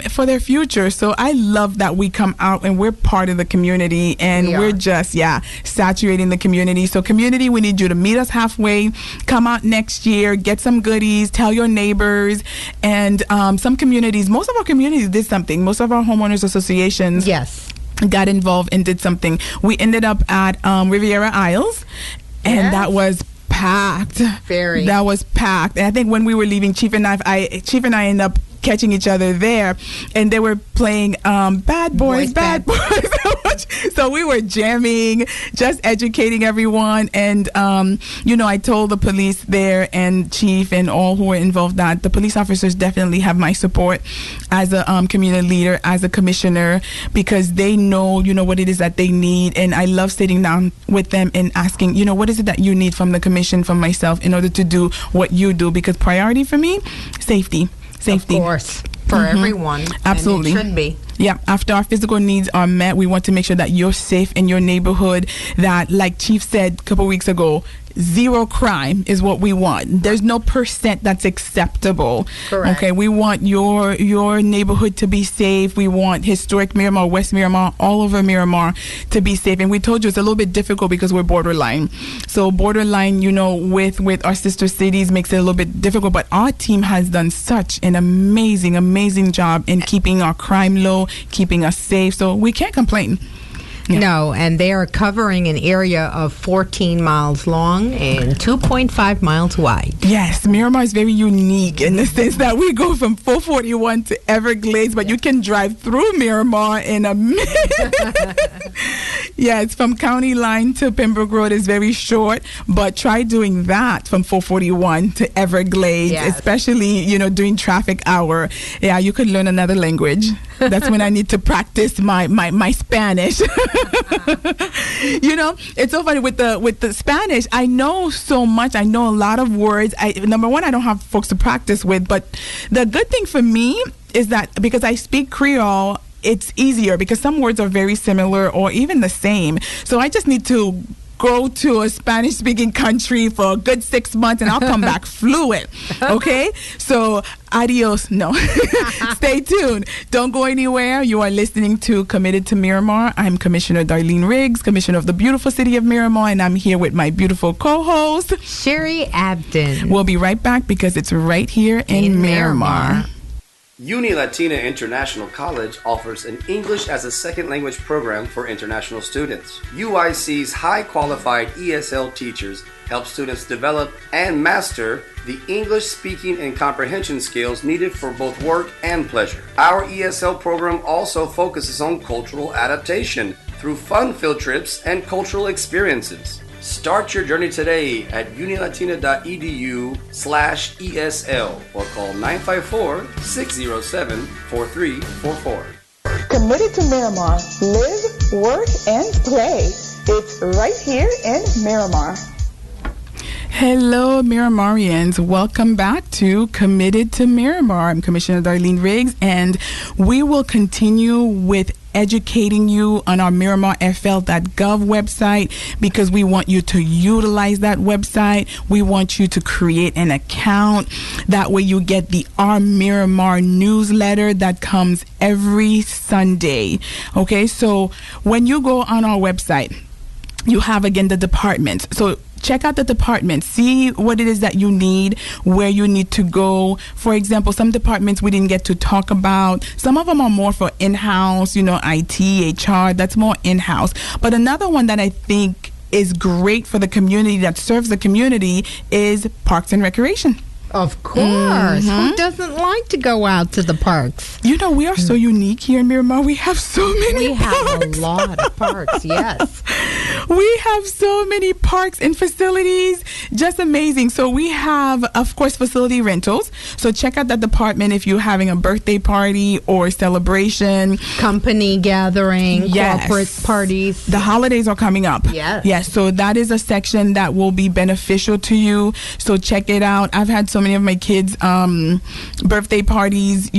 for their future. So I love that we come out and we're part of the community, and we're just saturating the community. So community, we need you to meet us halfway. Come out next year, get some goodies, tell your neighbors. And some communities, most of our communities did something. Most of our homeowners associations got involved and did something. We ended up at Riviera Isles, and that was packed. That was packed. And I think when we were leaving, Chief and I ended up catching each other there, and they were playing Bad Boys. So we were jamming, just educating everyone. And I told the police there and chief and all who were involved that the police officers definitely have my support as a community leader, as a commissioner, because they know what it is that they need. And I love sitting down with them and asking, what is it that you need from the commission, from myself, in order to do what you do? Because priority for me, safety. Of course, for everyone. Absolutely. And it should be. Yeah, after our physical needs are met, we want to make sure that you're safe in your neighborhood, that, like Chief said a couple weeks ago, zero crime is what we want. There's no % that's acceptable. Correct. Okay, we want your neighborhood to be safe. We want historic Miramar, West Miramar, all over Miramar to be safe. And we told you it's a little bit difficult because we're borderline. So borderline, with our sister cities makes it a little bit difficult. But our team has done such an amazing job in keeping our crime low, keeping us safe. So we can't complain. Yeah. No, and they are covering an area of 14 miles long and 2.5 miles wide. Yes, Miramar is very unique in the sense that we go from 441 to Everglades, but you can drive through Miramar in a minute. Yeah, it's from County Line to Pembroke Road is very short, but try doing that from 441 to Everglades, especially, during traffic hour. Yeah, you could learn another language. That's when I need to practice my Spanish. It's so funny with the Spanish. I know so much. I know a lot of words. Number one, I don't have folks to practice with, but the good thing for me is that because I speak Creole, it's easier because some words are very similar or even the same. So I just need to go to a Spanish-speaking country for a good 6 months and I'll come back fluent. Okay? So, adios. No. Stay tuned. Don't go anywhere. You are listening to Committed to Miramar. I'm Commissioner Darline Riggs, Commissioner of the beautiful City of Miramar, and I'm here with my beautiful co-host, Sherry Abdin. We'll be right back because it's right here in Miramar. Uni Latina International College offers an English as a second language program for international students. UIC's high qualified ESL teachers help students develop and master the English speaking and comprehension skills needed for both work and pleasure. Our ESL program also focuses on cultural adaptation through fun field trips and cultural experiences. Start your journey today at unilatina.edu/ESL or call 954-607-4344. Committed to Miramar. Live, work, and play. It's right here in Miramar. Hello, Miramarians. Welcome back to Committed to Miramar. I'm Commissioner Darline Riggs, and we will continue with educating you on our miramarfl.gov website because we want you to utilize that website. We want you to create an account. That way you get the Our Miramar newsletter that comes every Sunday. Okay, so when you go on our website, you have, again, the departments. So check out the department, see what it is that you need, where you need to go. For example, some departments we didn't get to talk about. Some of them are more for in-house, IT, HR, that's more in-house. But another one that I think is great for the community, that serves the community, is Parks and Recreation. Of course. Who doesn't like to go out to the parks? We are so unique here in Miramar. We have so many parks. We have a lot of parks, yes. We have so many parks and facilities. Just amazing. So we have, of course, facility rentals. So check out that department if you're having a birthday party or celebration. Company gathering, corporate parties. The holidays are coming up. Yes. So that is a section that will be beneficial to you. So check it out. I've had so many of my kids' birthday parties,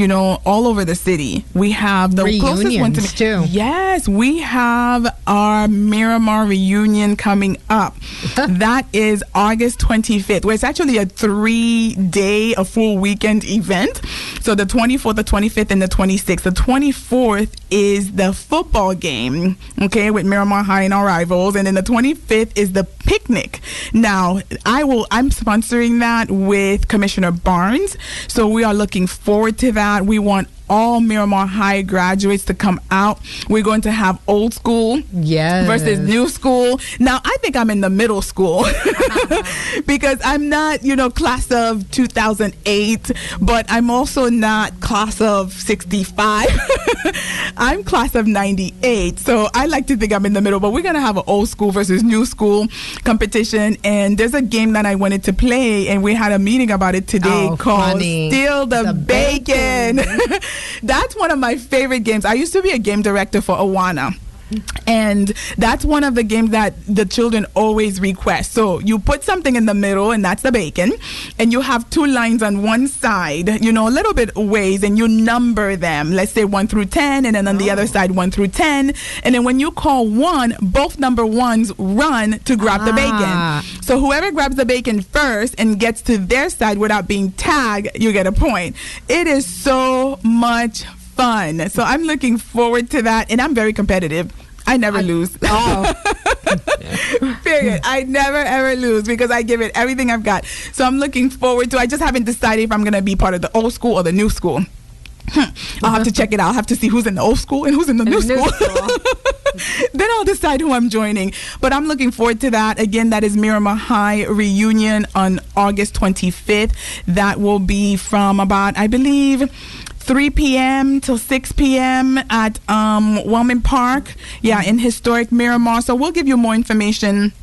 all over the city. We have the closest one to me too. Yes, we have our Miramar reunion coming up. That is August 25th, where it's actually a 3-day, a full weekend event. So the 24th, the 25th, and the 26th. The 24th is the football game, okay, with Miramar High and our rivals, and then the 25th is the picnic. Now, I'm sponsoring that with Commissioner Barnes, so we are looking forward to that. We want all Miramar High graduates to come out. We're going to have old school versus new school. Now, I think I'm in the middle school because I'm not, class of 2008, but I'm also not class of 65. I'm class of 98. So I like to think I'm in the middle, but we're going to have an old school versus new school competition. And there's a game that I wanted to play, and we had a meeting about it today called Steal the Bacon. That's one of my favorite games. I used to be a game director for Awana. And that's one of the games that the children always request. So you put something in the middle, and that's the bacon. And you have 2 lines on one side, a little bit ways, and you number them. Let's say 1 through 10, and then on the other side 1 through 10. And then when you call 1, both number ones run to grab the bacon. So whoever grabs the bacon first and gets to their side without being tagged, you get a point. It is so much fun. So I'm looking forward to that, and I'm very competitive. I never lose. Period. I never ever lose because I give it everything I've got. So I'm looking forward to. I just haven't decided if I'm going to be part of the old school or the new school. I'll have to check it out. I'll have to see who's in the old school and who's in the new school. Then I'll decide who I'm joining. But I'm looking forward to that. Again, that is Miramar High reunion on August 25th. That will be from about, I believe, 3 p.m. till 6 p.m. at Wellman Park, in historic Miramar. So we'll give you more information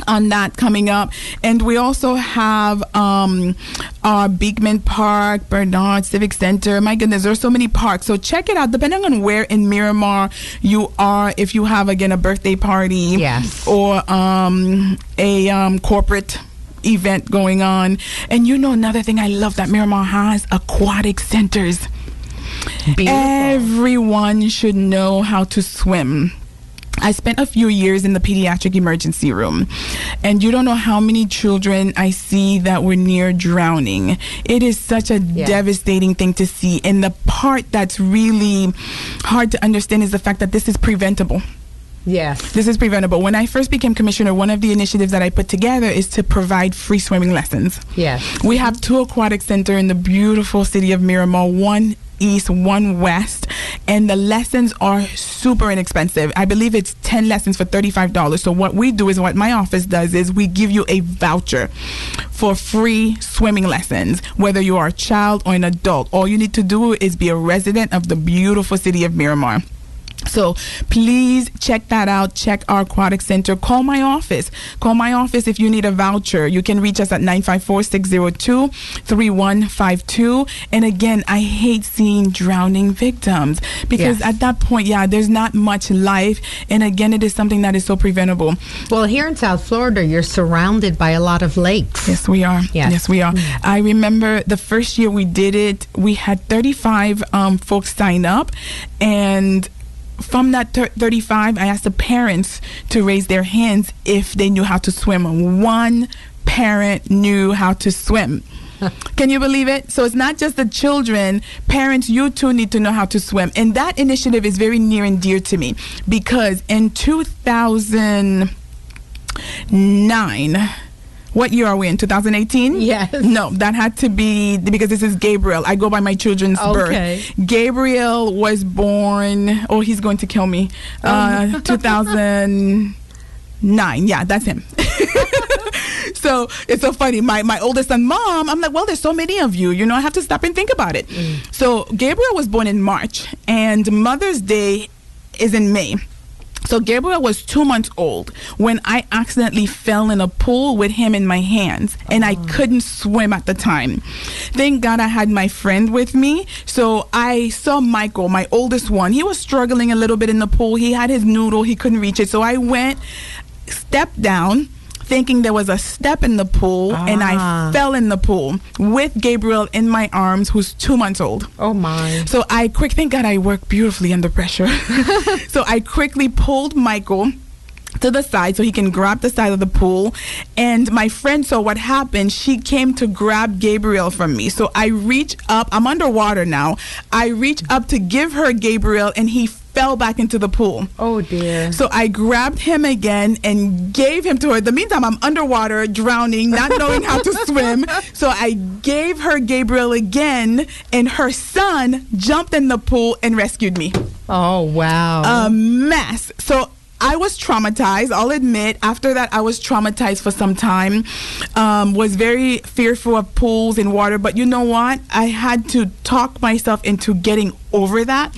on that coming up. And we also have our Beekman Park, Bernard Civic Center. My goodness, there's so many parks. So check it out, depending on where in Miramar you are. If you have, again, a birthday party or a corporate event going on. And another thing I love that Miramar has, aquatic centers. Beautiful. Everyone should know how to swim. I spent a few years in the pediatric emergency room, and you don't know how many children I see that were near drowning. It is such a devastating thing to see. And the part that's really hard to understand is the fact that this is preventable. Yes. This is preventable. When I first became commissioner, one of the initiatives that I put together is to provide free swimming lessons. Yes. We have 2 aquatic centers in the beautiful city of Miramar, one east, one west, and the lessons are super inexpensive. I believe it's 10 lessons for $35. So what we do is, what my office does is we give you a voucher for free swimming lessons, whether you are a child or an adult. All you need to do is be a resident of the beautiful city of Miramar. So please check that out. Check our aquatic center. Call my office. Call my office if you need a voucher. You can reach us at 954-602-3152. And again, I hate seeing drowning victims because at that point, there's not much life. And again, it is something that is so preventable. Well, here in South Florida, you're surrounded by a lot of lakes. Yes, we are. Yes, we are. I remember the first year we did it, we had 35 folks sign up, and from that 35, I asked the parents to raise their hands if they knew how to swim. One parent knew how to swim. Can you believe it? So it's not just the children. Parents, you too need to know how to swim. And that initiative is very near and dear to me because in 2009... What year are we in? 2018? Yes. No, that had to be because this is Gabriel. I go by my children's birth. Gabriel was born. Oh, he's going to kill me. 2009. Yeah, that's him. So it's so funny. My oldest son, Mom, I'm like, well, there's so many of you. I have to stop and think about it. So Gabriel was born in March, and Mother's Day is in May. So Gabriel was 2 months old when I accidentally fell in a pool with him in my hands, and I couldn't swim at the time. Thank God I had my friend with me. So I saw Michael, my oldest one. He was struggling a little bit in the pool. He had his noodle. He couldn't reach it. So I went, stepped down, thinking there was a step in the pool, and I fell in the pool with Gabriel in my arms, who's 2 months old. Oh my. So thank God I work beautifully under pressure. So I quickly pulled Michael to the side so he can grab the side of the pool, and my friend saw what happened. She came to grab Gabriel from me. So I reach up, I'm underwater now. I reach up to give her Gabriel, and he fell back into the pool. Oh dear. So I grabbed him again and gave him to her. In the meantime, I'm underwater, drowning, not knowing how to swim. So I gave her Gabriel again, and her son jumped in the pool and rescued me. Oh, wow. A mess. So I was traumatized. I'll admit, after that, I was traumatized for some time. Was very fearful of pools and water. But you know what? I had to talk myself into getting over that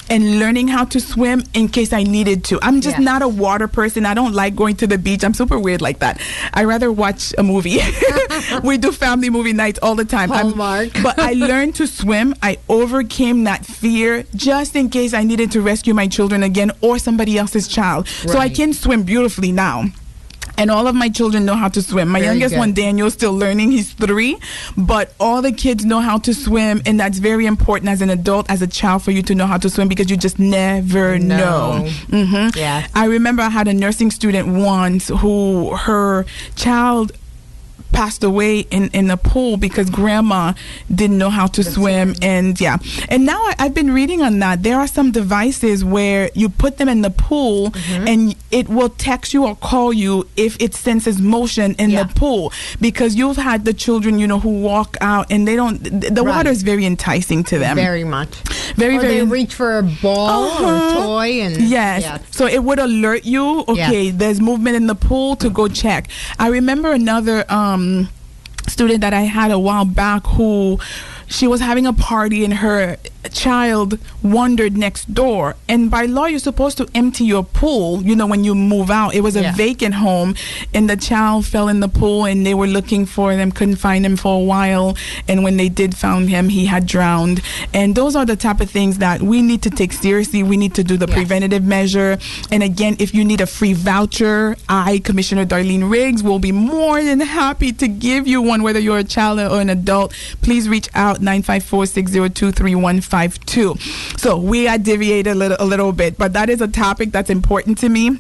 and learning how to swim in case I needed to. I'm just not a water person. I don't like going to the beach. I'm super weird like that. I rather watch a movie. We do family movie nights all the time. But I learned to swim. I overcame that fear just in case I needed to rescue my children again or somebody else's child. So I can swim beautifully now. And all of my children know how to swim. My youngest one, Daniel, is still learning. He's 3. But all the kids know how to swim. And that's very important as an adult, as a child, for you to know how to swim because you just never know. Yeah. I remember I had a nursing student once who her child passed away in the pool because grandma didn't know how to swim. And now I've been reading on that. There are some devices where you put them in the pool and it will text you or call you if it senses motion in the pool, because you've had the children who walk out and they don't, the water is very enticing to them. Very much. Very. They reach for a ball or a toy and so it would alert you, there's movement in the pool, to go check. I remember another student that I had a while back who she was having a party and her child wandered next door. And by law, you're supposed to empty your pool, when you move out. It was a vacant home, and the child fell in the pool, and they were looking for them, couldn't find him for a while. And when they did found him, he had drowned. And those are the type of things that we need to take seriously. We need to do the preventative measure. And again, if you need a free voucher, I, Commissioner Darline Riggs, will be more than happy to give you one, whether you're a child or an adult. Please reach out, 954-602-3152. So we are deviated a little bit, but that is a topic that's important to me.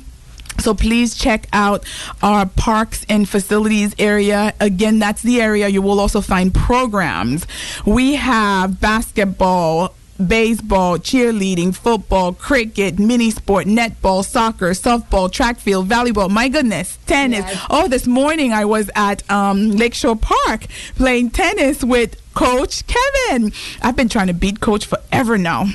So please check out our parks and facilities area. Again, that's the area you will also find programs. We have basketball, baseball, cheerleading, football, cricket, mini sport, netball, soccer, softball, track field, volleyball, my goodness, tennis. This morning I was at Lakeshore Park playing tennis with Coach Kevin. I've been trying to beat Coach forever now.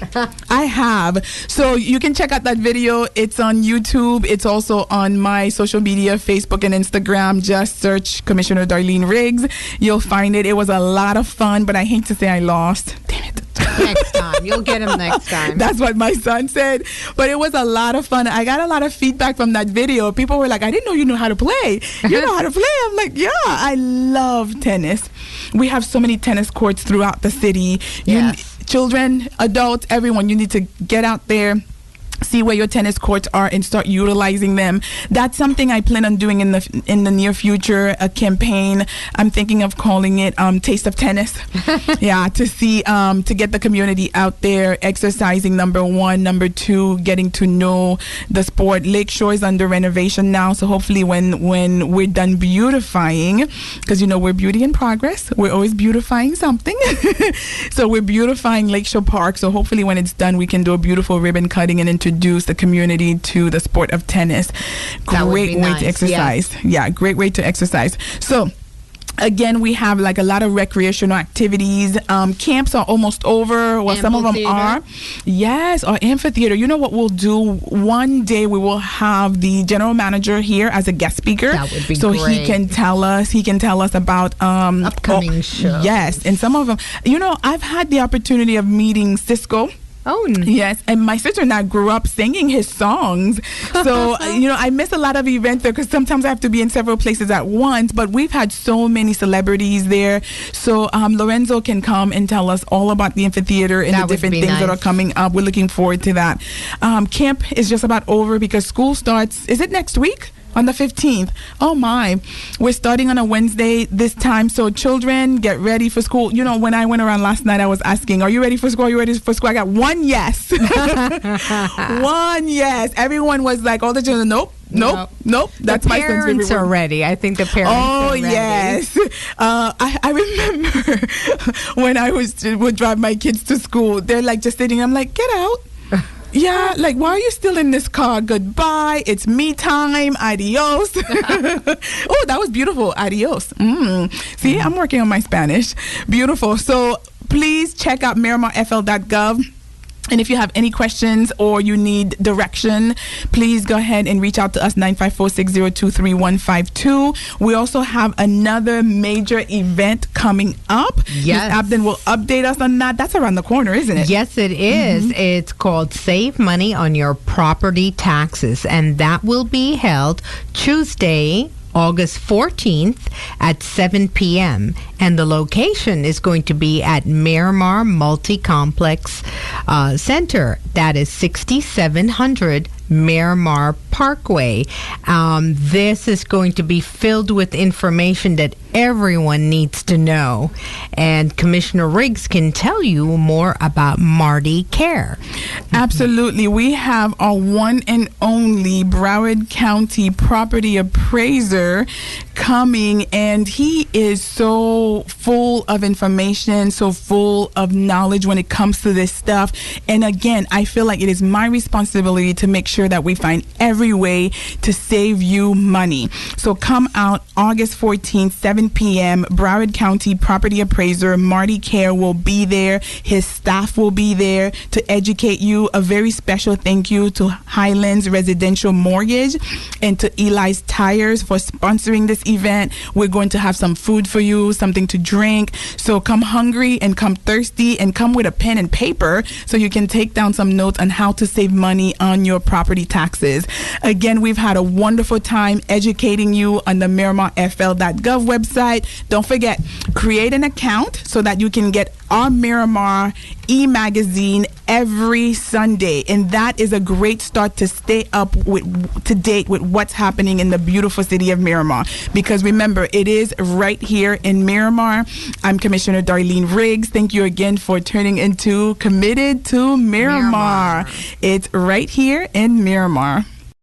I have. So you can check out that video. It's on YouTube. It's also on my social media, Facebook and Instagram. Just search Commissioner Darline Riggs. You'll find it. It was a lot of fun, but I hate to say I lost. Damn it. Next time. You'll get him next time. That's what my son said. But it was a lot of fun. I got a lot of feedback from that video. People were like, I didn't know you knew how to play. You know how to play? I'm like, yeah, I love tennis. We have so many tennis courts throughout the city. Yes. Children, adults, everyone, you need to get out there, see where your tennis courts are and start utilizing them. That's something I plan on doing in the near future, a campaign. I'm thinking of calling it Taste of Tennis. Yeah, to see to get the community out there exercising, number one. Number two, getting to know the sport. Lakeshore is under renovation now, so hopefully when we're done beautifying, because we're beauty in progress, we're always beautifying something. So we're beautifying Lakeshore Park, so hopefully when it's done we can do a beautiful ribbon cutting and introduce the community to the sport of tennis. Great way to exercise. Yeah, great way to exercise. So again, we have like a lot of recreational activities. Camps are almost over. Well, some of them are. Yes, or amphitheater. You know what we'll do? One day we will have the general manager here as a guest speaker. That would be so great. he can tell us about upcoming shows. Yes, and some of them. I've had the opportunity of meeting Cisco. Oh, yes, and my sister and I grew up singing his songs. So, I miss a lot of events there because sometimes I have to be in several places at once, but we've had so many celebrities there. So, Lorenzo can come and tell us all about the amphitheater and the different things that are coming up. We're looking forward to that. Camp is just about over because school starts, is it next week? On the 15th. Oh my. We're starting on a Wednesday this time. So children, get ready for school. When I went around last night, I was asking, are you ready for school? Are you ready for school? I got one yes. One yes. Everyone was like, all the children, nope. That's my son's favorite word. The parents are ready. I think the parents are ready. Oh, yes. I remember when I would drive my kids to school, they're like just sitting. I'm like, get out. Yeah, like, why are you still in this car? Goodbye. It's me time. Adios. Oh, that was beautiful. Adios. See, I'm working on my Spanish. Beautiful. So please check out miramarfl.gov. And if you have any questions or you need direction, please go ahead and reach out to us, 954-602-3152. We also have another major event coming up. Yes. Ms. Abdin will update us on that. That's around the corner, isn't it? Yes, it is. Mm-hmm. It's called Save Money on Your Property Taxes, and that will be held Tuesday, August 14th at 7 p.m. And the location is going to be at Miramar Multi-Complex Center. That is 6700 Miramar Parkway. This is going to be filled with information that everyone needs to know. And Commissioner Riggs can tell you more about Marty Care. Absolutely. We have our one and only Broward County property appraiser coming, and he is so full of information, so full of knowledge when it comes to this stuff. And again, I feel like it is my responsibility to make sure that we find every way to save you money. So come out August 14th, 7 p.m. Broward County property appraiser Marty Care will be there. His staff will be there to educate you. A very special thank you to Highlands Residential Mortgage and to Eli's Tires for sponsoring this event. We're going to have some food for you, something to drink. So come hungry and come thirsty and come with a pen and paper so you can take down some notes on how to save money on your property taxes. Again, we've had a wonderful time educating you on the miramarfl.gov website. Don't forget, create an account so that you can get our Miramar e-magazine every Sunday, and that is a great start to stay to date with what's happening in the beautiful city of Miramar, because remember, it is right here in Miramar. I'm Commissioner Darline Riggs. Thank you again for turning into Committed to Miramar. It's right here in Miramar.